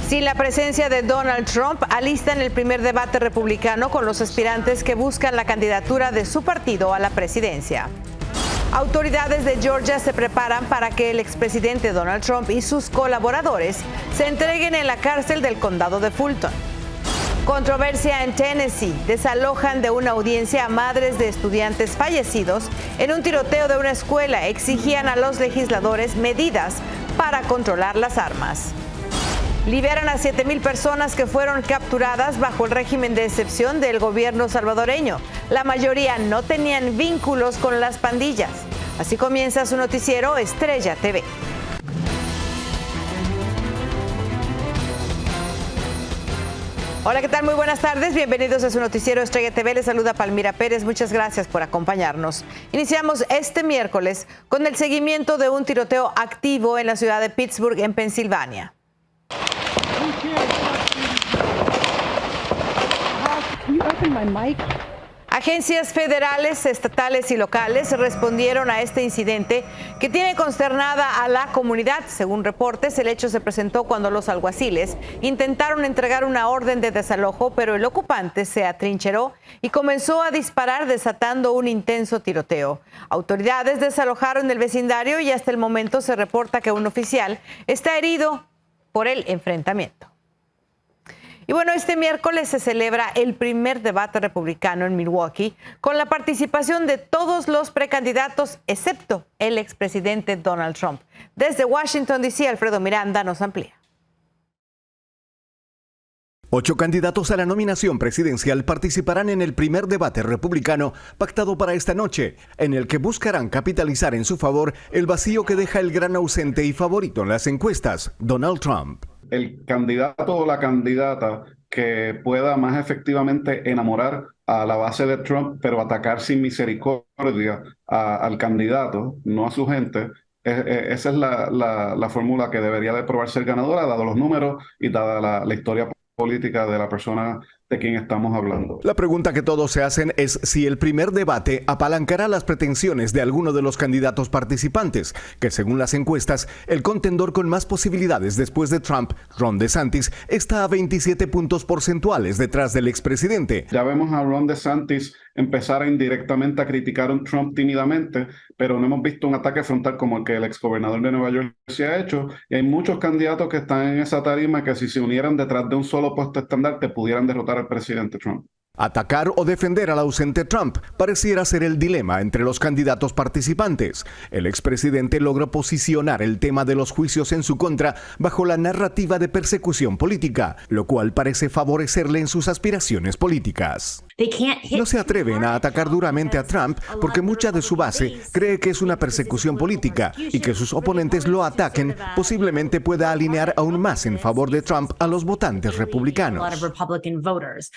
Sin la presencia de Donald Trump, alistan el primer debate republicano con los aspirantes que buscan la candidatura de su partido a la presidencia. Autoridades de Georgia se preparan para que el expresidente Donald Trump y sus colaboradores se entreguen en la cárcel del condado de Fulton. Controversia en Tennessee. Desalojan de una audiencia a madres de estudiantes fallecidos en un tiroteo de una escuela. Exigían a los legisladores medidas para controlar las armas. Liberan a 7,000 personas que fueron capturadas bajo el régimen de excepción del gobierno salvadoreño. La mayoría no tenían vínculos con las pandillas. Así comienza su noticiero Estrella TV. Hola, ¿qué tal? Muy buenas tardes. Bienvenidos a su noticiero Estrella TV. Les saluda Palmira Pérez. Muchas gracias por acompañarnos. Iniciamos este miércoles con el seguimiento de un tiroteo activo en la ciudad de Pittsburgh, en Pensilvania. Agencias federales, estatales y locales respondieron a este incidente que tiene consternada a la comunidad. Según reportes, el hecho se presentó cuando los alguaciles intentaron entregar una orden de desalojo, pero el ocupante se atrincheró y comenzó a disparar, desatando un intenso tiroteo. Autoridades desalojaron el vecindario y hasta el momento se reporta que un oficial está herido por el enfrentamiento. Y bueno, este miércoles se celebra el primer debate republicano en Milwaukee con la participación de todos los precandidatos excepto el expresidente Donald Trump. Desde Washington, D.C., Alfredo Miranda nos amplía. 8 candidatos a la nominación presidencial participarán en el primer debate republicano pactado para esta noche, en el que buscarán capitalizar en su favor el vacío que deja el gran ausente y favorito en las encuestas, Donald Trump. El candidato o la candidata que pueda más efectivamente enamorar a la base de Trump, pero atacar sin misericordia al candidato, no a su gente. Esa es la fórmula que debería de probar ser ganadora, dado los números y dada la historia política de la persona de quien estamos hablando. La pregunta que todos se hacen es si el primer debate apalancará las pretensiones de alguno de los candidatos participantes, que según las encuestas, el contendor con más posibilidades después de Trump, Ron DeSantis, está a 27 puntos porcentuales detrás del expresidente. Ya vemos a Ron DeSantis empezar indirectamente a criticar a un Trump tímidamente, pero no hemos visto un ataque frontal como el que el exgobernador de Nueva York se ha hecho, y hay muchos candidatos que están en esa tarima que si se unieran detrás de un solo puesto estandarte pudieran derrotar al presidente Trump. Atacar o defender al ausente Trump pareciera ser el dilema entre los candidatos participantes. El expresidente logró posicionar el tema de los juicios en su contra bajo la narrativa de persecución política, lo cual parece favorecerle en sus aspiraciones políticas. No se atreven a atacar duramente a Trump porque mucha de su base cree que es una persecución política y que sus oponentes lo ataquen posiblemente pueda alinear aún más en favor de Trump a los votantes republicanos.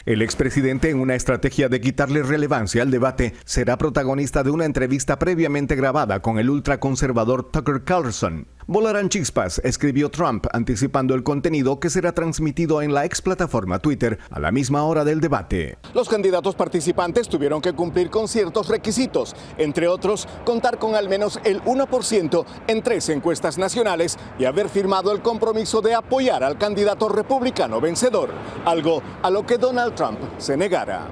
El expresidente, en una estrategia de quitarle relevancia al debate, será protagonista de una entrevista previamente grabada con el ultraconservador Tucker Carlson. Volarán chispas, escribió Trump, anticipando el contenido que será transmitido en la ex plataforma Twitter a la misma hora del debate. Los candidatos participantes tuvieron que cumplir con ciertos requisitos, entre otros, contar con al menos el 1% en 3 encuestas nacionales y haber firmado el compromiso de apoyar al candidato republicano vencedor, algo a lo que Donald Trump se negara.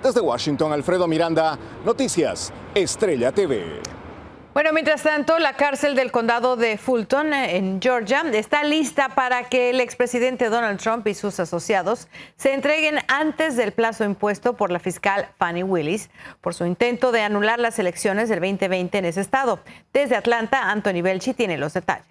Desde Washington, Alfredo Miranda, Noticias Estrella TV. Bueno, mientras tanto, la cárcel del condado de Fulton, en Georgia, está lista para que el expresidente Donald Trump y sus asociados se entreguen antes del plazo impuesto por la fiscal Fani Willis por su intento de anular las elecciones del 2020 en ese estado. Desde Atlanta, Anthony Belchi tiene los detalles.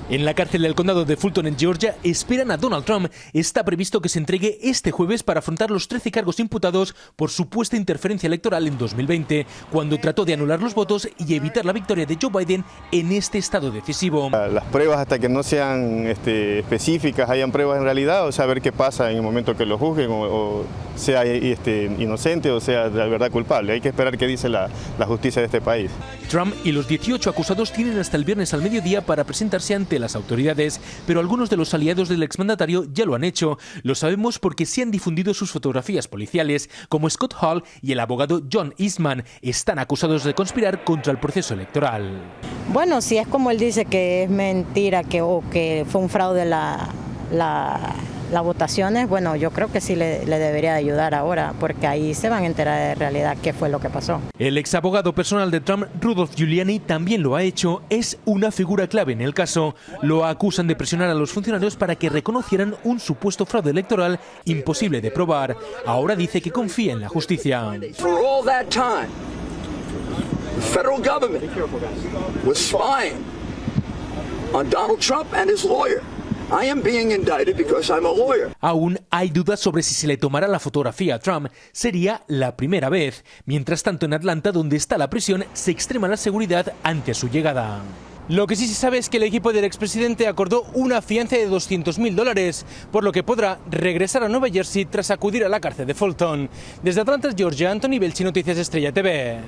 En la cárcel del condado de Fulton, en Georgia, esperan a Donald Trump. Está previsto que se entregue este jueves para afrontar los 13 cargos imputados por supuesta interferencia electoral en 2020, cuando trató de anular los votos y evitar la victoria de Joe Biden en este estado decisivo. Las pruebas, hasta que no sean específicas, hayan pruebas en realidad, o sea, ver qué pasa en el momento que lo juzguen, o sea inocente o sea de verdad culpable. Hay que esperar qué dice la justicia de este país. Trump y los 18 acusados tienen hasta el viernes al mediodía para presentarse ante las autoridades, pero algunos de los aliados del exmandatario ya lo han hecho. Lo sabemos porque se han difundido sus fotografías policiales, como Scott Hall y el abogado John Eastman. Están acusados de conspirar contra el proceso electoral. Bueno, si es como él dice que es mentira o que fue un fraude las votaciones, bueno, yo creo que sí le debería ayudar ahora, porque ahí se van a enterar de realidad qué fue lo que pasó. El ex abogado personal de Trump, Rudolph Giuliani, también lo ha hecho. Es una figura clave en el caso. Lo acusan de presionar a los funcionarios para que reconocieran un supuesto fraude electoral imposible de probar. Ahora dice que confía en la justicia. For all that time, the federal government was spying on Donald Trump and his lawyer. I am being indicted because I'm a lawyer. Aún hay dudas sobre si se le tomará la fotografía a Trump. Sería la primera vez. Mientras tanto, en Atlanta, donde está la prisión, se extrema la seguridad ante su llegada. Lo que sí se sabe es que el equipo del expresidente acordó una fianza de $200.000, por lo que podrá regresar a Nueva Jersey tras acudir a la cárcel de Fulton. Desde Atlanta, Georgia, Anthony Belchi, Noticias Estrella TV.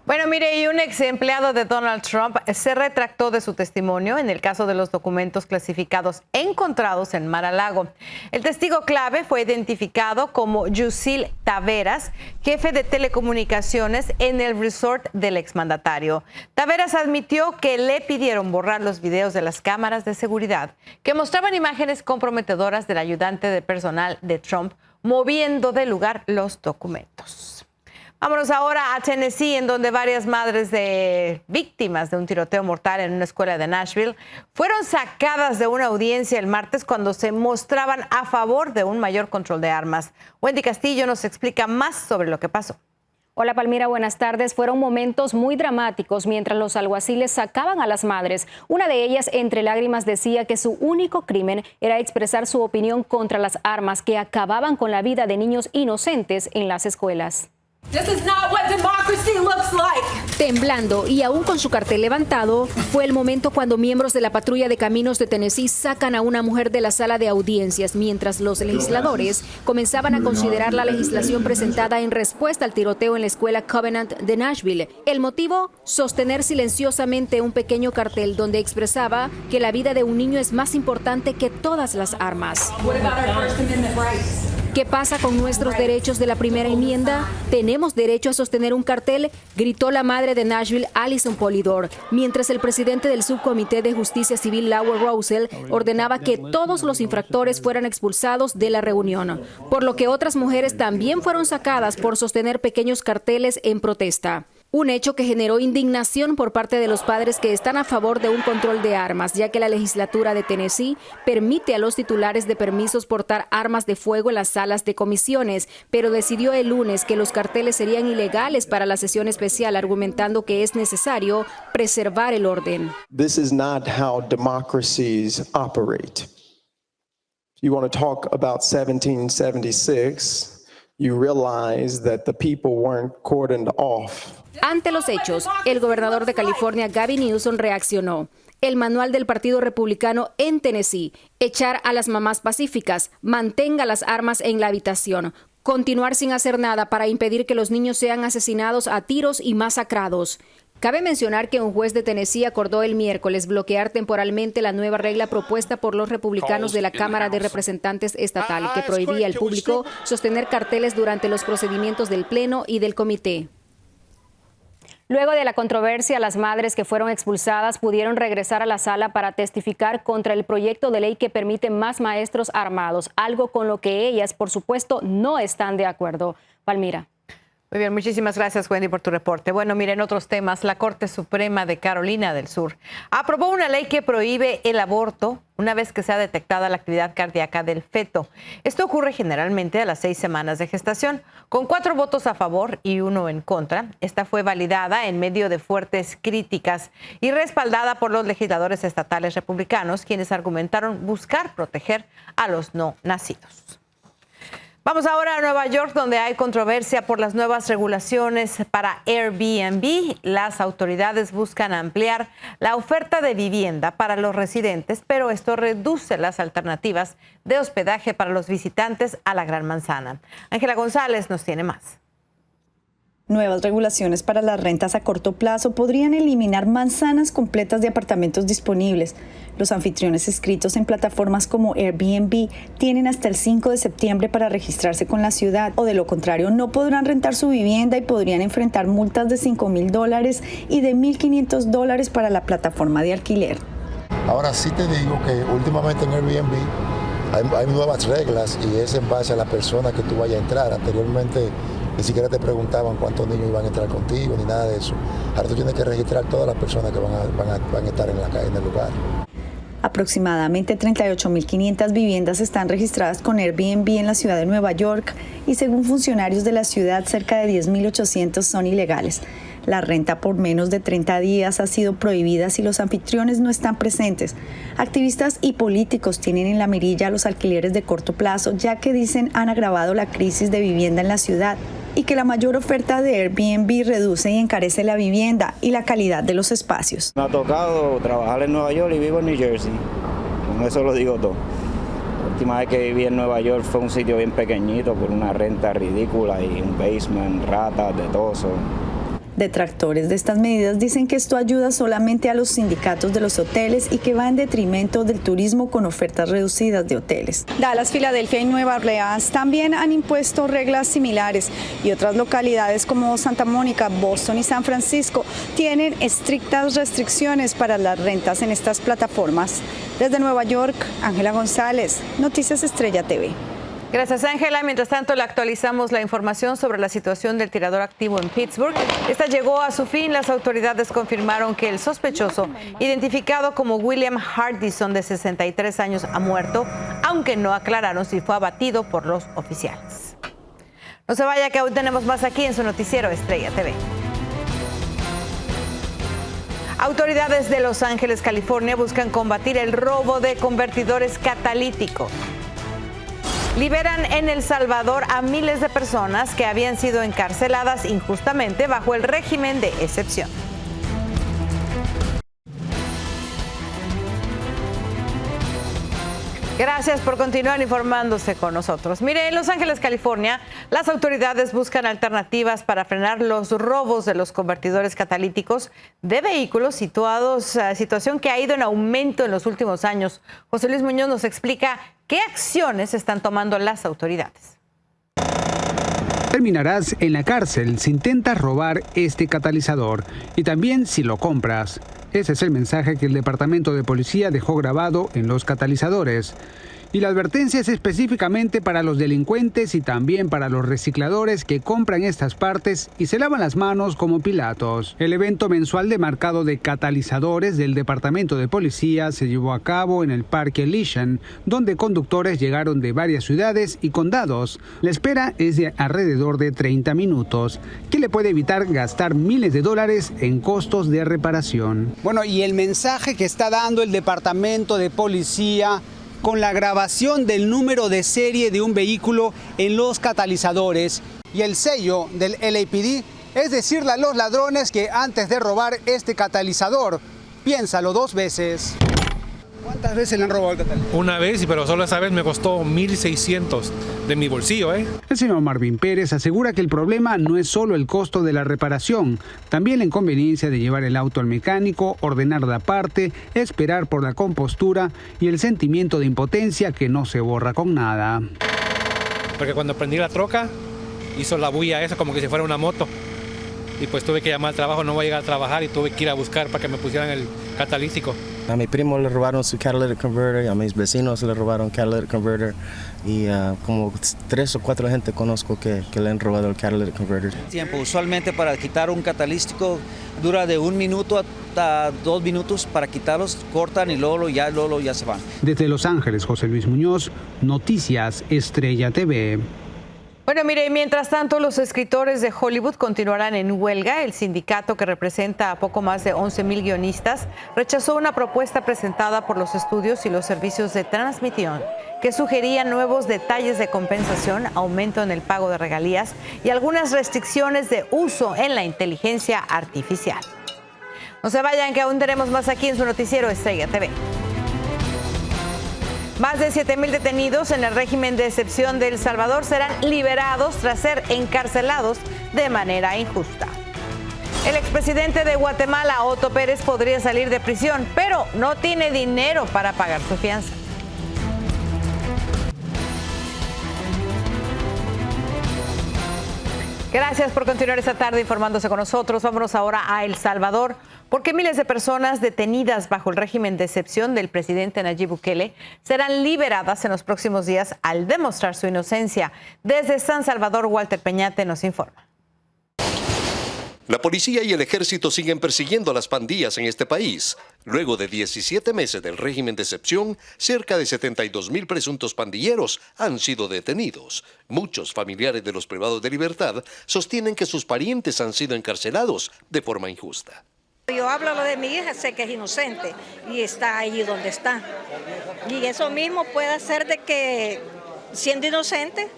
Bueno, mire, y un ex empleado de Donald Trump se retractó de su testimonio en el caso de los documentos clasificados encontrados en Mar-a-Lago. El testigo clave fue identificado como Yusil Taveras, jefe de telecomunicaciones en el resort del exmandatario. Taveras admitió que le pidieron borrar los videos de las cámaras de seguridad que mostraban imágenes comprometedoras del ayudante de personal de Trump moviendo del lugar los documentos. Vámonos ahora a Tennessee, en donde varias madres de víctimas de un tiroteo mortal en una escuela de Nashville fueron sacadas de una audiencia el martes cuando se mostraban a favor de un mayor control de armas. Wendy Castillo nos explica más sobre lo que pasó. Hola Palmira, buenas tardes. Fueron momentos muy dramáticos mientras los alguaciles sacaban a las madres. Una de ellas, entre lágrimas, decía que su único crimen era expresar su opinión contra las armas que acababan con la vida de niños inocentes en las escuelas. This is not what democracy looks like. Temblando y aún con su cartel levantado, fue el momento cuando miembros de la patrulla de caminos de Tennessee sacan a una mujer de la sala de audiencias, mientras los legisladores comenzaban a considerar la legislación presentada en respuesta al tiroteo en la escuela Covenant de Nashville. El motivo, sostener silenciosamente un pequeño cartel donde expresaba que la vida de un niño es más importante que todas las armas. What about our First Amendment rights? ¿Qué pasa con nuestros derechos de la primera enmienda? ¿Tenemos derecho a sostener un cartel?, gritó la madre de Nashville, Alison Polidor, mientras el presidente del Subcomité de Justicia Civil, Laura Rosell, ordenaba que todos los infractores fueran expulsados de la reunión, por lo que otras mujeres también fueron sacadas por sostener pequeños carteles en protesta. Un hecho que generó indignación por parte de los padres que están a favor de un control de armas, ya que la legislatura de Tennessee permite a los titulares de permisos portar armas de fuego en las salas de comisiones, pero decidió el lunes que los carteles serían ilegales para la sesión especial, argumentando que es necesario preservar el orden. This is not how democracies operate. You want to talk about 1776, you realize that the people weren't cordoned off. Ante los hechos, el gobernador de California, Gavin Newsom, reaccionó. El manual del Partido Republicano en Tennessee: echar a las mamás pacíficas, mantenga las armas en la habitación, continuar sin hacer nada para impedir que los niños sean asesinados a tiros y masacrados. Cabe mencionar que un juez de Tennessee acordó el miércoles bloquear temporalmente la nueva regla propuesta por los republicanos de la Cámara de Representantes estatal, que prohibía al público sostener carteles durante los procedimientos del Pleno y del Comité. Luego de la controversia, las madres que fueron expulsadas pudieron regresar a la sala para testificar contra el proyecto de ley que permite más maestros armados, algo con lo que ellas, por supuesto, no están de acuerdo. Palmira. Muy bien, muchísimas gracias, Wendy, por tu reporte. Bueno, miren, otros temas. La Corte Suprema de Carolina del Sur aprobó una ley que prohíbe el aborto una vez que sea detectada la actividad cardíaca del feto. Esto ocurre generalmente a las 6 semanas de gestación. Con 4 votos a favor y 1 en contra, esta fue validada en medio de fuertes críticas y respaldada por los legisladores estatales republicanos, quienes argumentaron buscar proteger a los no nacidos. Vamos ahora a Nueva York, donde hay controversia por las nuevas regulaciones para Airbnb. Las autoridades buscan ampliar la oferta de vivienda para los residentes, pero esto reduce las alternativas de hospedaje para los visitantes a la Gran Manzana. Ángela González nos tiene más. Nuevas regulaciones para las rentas a corto plazo podrían eliminar manzanas completas de apartamentos disponibles. Los anfitriones inscritos en plataformas como Airbnb tienen hasta el 5 de septiembre para registrarse con la ciudad, o de lo contrario no podrán rentar su vivienda y podrían enfrentar multas de $5,000 y de $1,500 para la plataforma de alquiler. Ahora sí te digo que últimamente en Airbnb hay nuevas reglas y es en base a la persona que tú vayas a entrar. Anteriormente ni siquiera te preguntaban cuántos niños iban a entrar contigo ni nada de eso. Ahora tú tienes que registrar todas las personas que van a estar en la calle, en el lugar. Aproximadamente 38.500 viviendas están registradas con Airbnb en la ciudad de Nueva York y según funcionarios de la ciudad, cerca de 10.800 son ilegales. La renta por menos de 30 días ha sido prohibida si los anfitriones no están presentes. Activistas y políticos tienen en la mirilla los alquileres de corto plazo, ya que dicen han agravado la crisis de vivienda en la ciudad y que la mayor oferta de Airbnb reduce y encarece la vivienda y la calidad de los espacios. Me ha tocado trabajar en Nueva York y vivo en New Jersey. Con eso lo digo todo. La última vez que viví en Nueva York fue un sitio bien pequeñito por una renta ridícula y un basement, ratas, de todo eso. Detractores de estas medidas dicen que esto ayuda solamente a los sindicatos de los hoteles y que va en detrimento del turismo con ofertas reducidas de hoteles. Dallas, Filadelfia y Nueva Orleans también han impuesto reglas similares y otras localidades como Santa Mónica, Boston y San Francisco tienen estrictas restricciones para las rentas en estas plataformas. Desde Nueva York, Ángela González, Noticias Estrella TV. Gracias, Ángela. Mientras tanto, le actualizamos la información sobre la situación del tirador activo en Pittsburgh. Esta llegó a su fin. Las autoridades confirmaron que el sospechoso, identificado como William Hardison, de 63 años, ha muerto, aunque no aclararon si fue abatido por los oficiales. No se vaya, que aún tenemos más aquí en su noticiero Estrella TV. Autoridades de Los Ángeles, California, buscan combatir el robo de convertidores catalíticos. Liberan en El Salvador a miles de personas que habían sido encarceladas injustamente bajo el régimen de excepción. Gracias por continuar informándose con nosotros. Mire, en Los Ángeles, California, las autoridades buscan alternativas para frenar los robos de los convertidores catalíticos de vehículos situación que ha ido en aumento en los últimos años. José Luis Muñoz nos explica qué acciones están tomando las autoridades. Terminarás en la cárcel si intentas robar este catalizador y también si lo compras. Ese es el mensaje que el Departamento de Policía dejó grabado en los catalizadores. Y la advertencia es específicamente para los delincuentes y también para los recicladores que compran estas partes y se lavan las manos como Pilatos. El evento mensual de marcado de catalizadores del Departamento de Policía se llevó a cabo en el Parque Elysian, donde conductores llegaron de varias ciudades y condados. La espera es de alrededor de 30 minutos, que le puede evitar gastar miles de dólares en costos de reparación. Bueno, y el mensaje que está dando el Departamento de Policía con la grabación del número de serie de un vehículo en los catalizadores y el sello del LAPD, es decirle a los ladrones que antes de robar este catalizador, piénsalo 2 veces. ¿Cuántas veces le han robado el catalizador? Una vez, pero solo esa vez me costó $1,600 de mi bolsillo, ¿eh? El señor Marvin Pérez asegura que el problema no es solo el costo de la reparación, también la inconveniencia de llevar el auto al mecánico, ordenar la parte, esperar por la compostura y el sentimiento de impotencia que no se borra con nada. Porque cuando prendí la troca, hizo la bulla esa como que si fuera una moto. Y pues tuve que llamar al trabajo, no voy a llegar a trabajar y tuve que ir a buscar para que me pusieran el catalítico. A mi primo le robaron su catalytic converter, a mis vecinos le robaron catalytic converter y como 3 o 4 gente conozco que le han robado el catalytic converter. Tiempo, usualmente para quitar un catalítico dura de 1 minuto hasta 2 minutos para quitarlos, cortan y luego ya se van. Desde Los Ángeles, José Luis Muñoz, Noticias Estrella TV. Bueno, mire, mientras tanto, los escritores de Hollywood continuarán en huelga. El sindicato, que representa a poco más de 11,000 guionistas, rechazó una propuesta presentada por los estudios y los servicios de transmisión que sugería nuevos detalles de compensación, aumento en el pago de regalías y algunas restricciones de uso en la inteligencia artificial. No se vayan, que aún tenemos más aquí en su noticiero Estrella TV. Más de 7,000 detenidos en el régimen de excepción de El Salvador serán liberados tras ser encarcelados de manera injusta. El expresidente de Guatemala, Otto Pérez, podría salir de prisión, pero no tiene dinero para pagar su fianza. Gracias por continuar esta tarde informándose con nosotros. Vámonos ahora a El Salvador, porque miles de personas detenidas bajo el régimen de excepción del presidente Nayib Bukele serán liberadas en los próximos días al demostrar su inocencia. Desde San Salvador, Walter Peñate nos informa. La policía y el ejército siguen persiguiendo a las pandillas en este país. Luego de 17 meses del régimen de excepción, cerca de 72,000 presuntos pandilleros han sido detenidos. Muchos familiares de los privados de libertad sostienen que sus parientes han sido encarcelados de forma injusta. Yo hablo de mi hija, sé que es inocente y está allí donde está. Y eso mismo puede hacer de que, siendo inocente,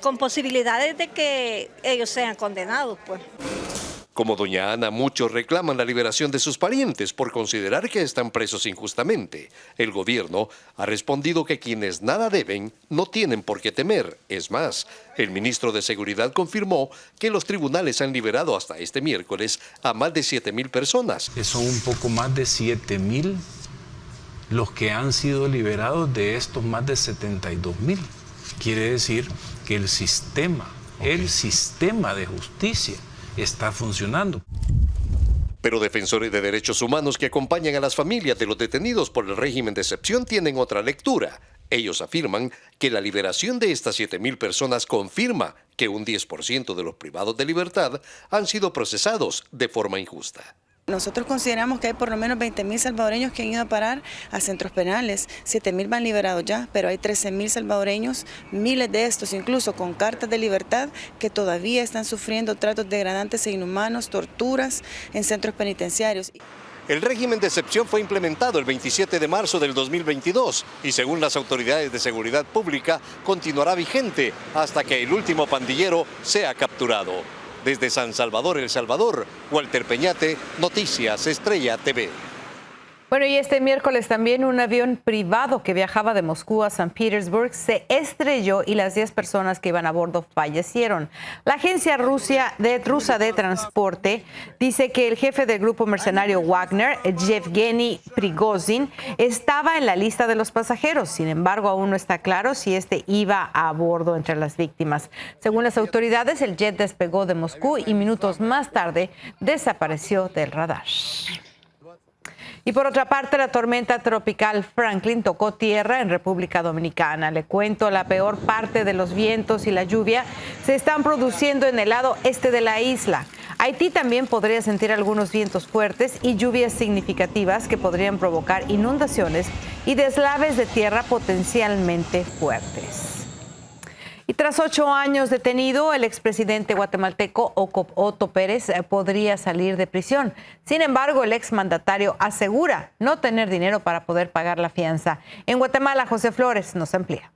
con posibilidades de que ellos sean condenados, pues. Como doña Ana, muchos reclaman la liberación de sus parientes por considerar que están presos injustamente. El gobierno ha respondido que quienes nada deben no tienen por qué temer. Es más, el ministro de Seguridad confirmó que los tribunales han liberado hasta este miércoles a más de 7,000 personas. Son un poco más de 7,000 los que han sido liberados de estos más de 72,000. Quiere decir que el sistema de justicia está funcionando. Pero defensores de derechos humanos que acompañan a las familias de los detenidos por el régimen de excepción tienen otra lectura. Ellos afirman que la liberación de estas 7,000 personas confirma que un 10% de los privados de libertad han sido procesados de forma injusta. Nosotros consideramos que hay por lo menos 20,000 salvadoreños que han ido a parar a centros penales. 7,000 van liberados ya, pero hay 13,000 salvadoreños, miles de estos incluso con cartas de libertad, que todavía están sufriendo tratos degradantes e inhumanos, torturas en centros penitenciarios. El régimen de excepción fue implementado el 27 de marzo del 2022 y según las autoridades de seguridad pública continuará vigente hasta que el último pandillero sea capturado. Desde San Salvador, El Salvador, Walter Peñate, Noticias Estrella TV. Bueno, y este miércoles también un avión privado que viajaba de Moscú a San Petersburg se estrelló y las 10 personas que iban a bordo fallecieron. La agencia rusa de transporte dice que el jefe del grupo mercenario Wagner, Yevgeny Prigozhin, estaba en la lista de los pasajeros. Sin embargo, aún no está claro si este iba a bordo entre las víctimas. Según las autoridades, el jet despegó de Moscú y minutos más tarde desapareció del radar. Y por otra parte, la tormenta tropical Franklin tocó tierra en República Dominicana. Le cuento, la peor parte de los vientos y la lluvia se están produciendo en el lado este de la isla. Haití también podría sentir algunos vientos fuertes y lluvias significativas que podrían provocar inundaciones y deslaves de tierra potencialmente fuertes. Y tras 8 años detenido, el expresidente guatemalteco Otto Pérez podría salir de prisión. Sin embargo, el exmandatario asegura no tener dinero para poder pagar la fianza. En Guatemala, José Flores nos amplía.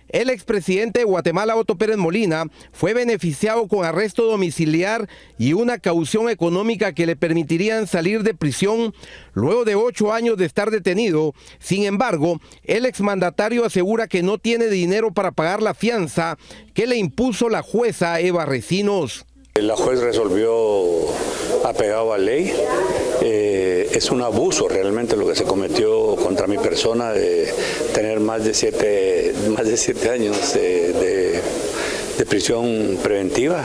El expresidente de Guatemala, Otto Pérez Molina, fue beneficiado con arresto domiciliar y una caución económica que le permitirían salir de prisión luego de 8 años de estar detenido. Sin embargo, el exmandatario asegura que no tiene dinero para pagar la fianza que le impuso la jueza Eva Recinos. La juez resolvió apegado a ley. Es un abuso realmente lo que se cometió contra mi persona de tener más de 7 años de prisión preventiva.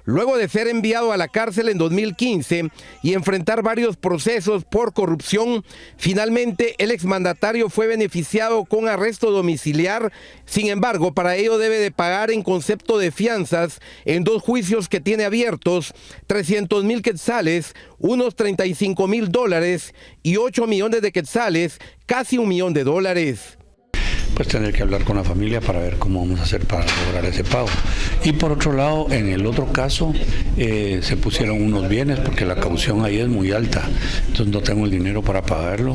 Luego de ser enviado a la cárcel en 2015 y enfrentar varios procesos por corrupción, finalmente el exmandatario fue beneficiado con arresto domiciliar. Sin embargo, para ello debe de pagar en concepto de fianzas en 2 juicios que tiene abiertos, 300,000 quetzales, unos $35,000 y 8 millones de quetzales, casi $1 millón. Pues tener que hablar con la familia para ver cómo vamos a hacer para lograr ese pago. Y por otro lado, en el otro caso, se pusieron unos bienes porque la caución ahí es muy alta, entonces no tengo el dinero para pagarlo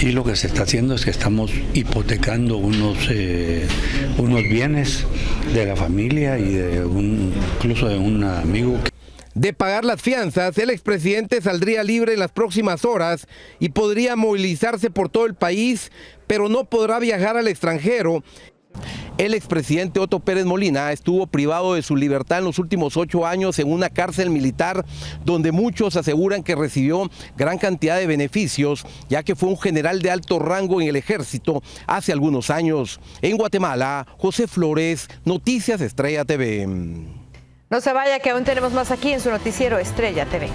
y lo que se está haciendo es que estamos hipotecando unos bienes de la familia y incluso de un amigo. De pagar las fianzas, el expresidente saldría libre en las próximas horas y podría movilizarse por todo el país, pero no podrá viajar al extranjero. El expresidente Otto Pérez Molina estuvo privado de su libertad en los últimos 8 años en una cárcel militar donde muchos aseguran que recibió gran cantidad de beneficios, ya que fue un general de alto rango en el ejército hace algunos años. En Guatemala, José Flores, Noticias Estrella TV. No se vaya, que aún tenemos más aquí en su noticiero Estrella TV.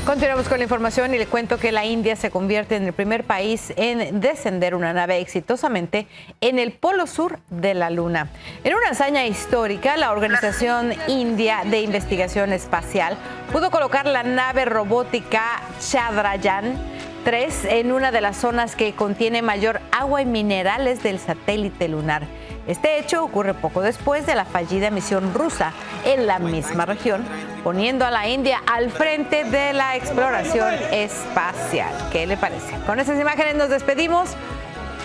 Continuamos con la información y le cuento que la India se convierte en el primer país en descender una nave exitosamente en el polo sur de la Luna. En una hazaña histórica, la Organización India de Investigación Espacial pudo colocar la nave robótica Chandrayaan-3 en una de las zonas que contiene mayor agua y minerales del satélite lunar. Este hecho ocurre poco después de la fallida misión rusa en la misma región, poniendo a la India al frente de la exploración espacial. ¿Qué le parece? Con estas imágenes nos despedimos.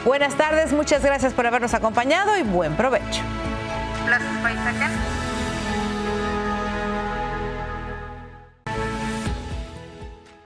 Buenas tardes, muchas gracias por habernos acompañado y buen provecho.